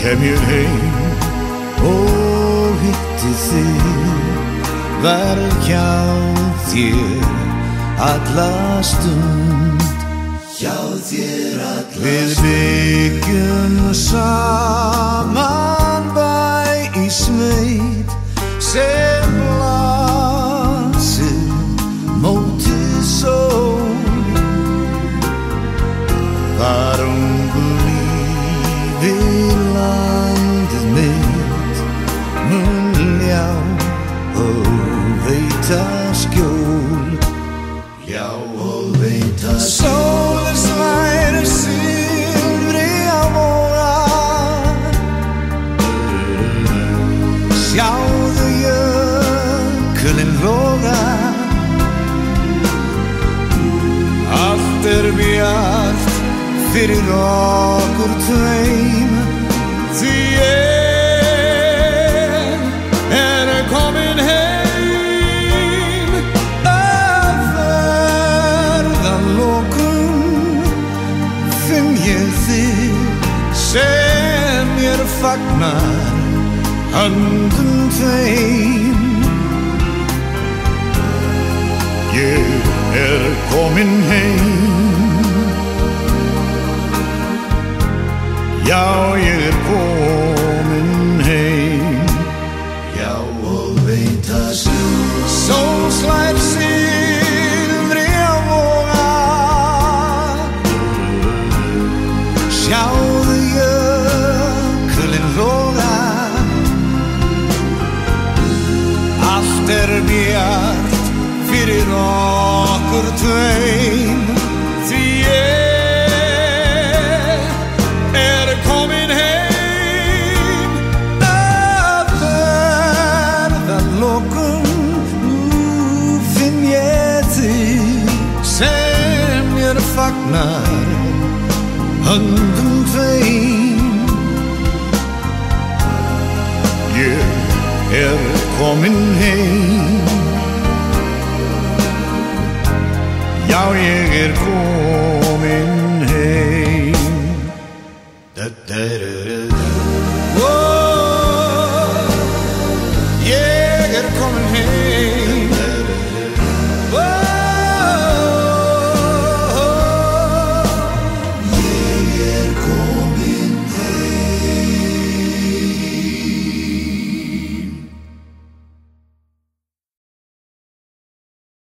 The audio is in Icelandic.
kem ég heim og hitti þig, var hjá þér alla stund, hjá þér alla stund. Við byggjum saman bæ í sveit sem blasir móti sól, var ungu lífi landið mitt mun ljá og veita skjól, já og veita skjól. Sólin slær silfri á vogar, sjáðu jökulinn loga, allt bjart fyrir okkur tveim, því ég komin heim. Að ferðalokum finn ég þig sem mér fagnar höndum tveim. Ég komin heim, já ég komin heim, já og veita skjól. Sól slær silfri á vogar, sjáðu jökulinn loga, allt bjart fyrir okkur tveim, því ég komin heim. Að ferðalokum finn ég þig sem mér fagnar höndum tveim. Ég komin heim, já ég komin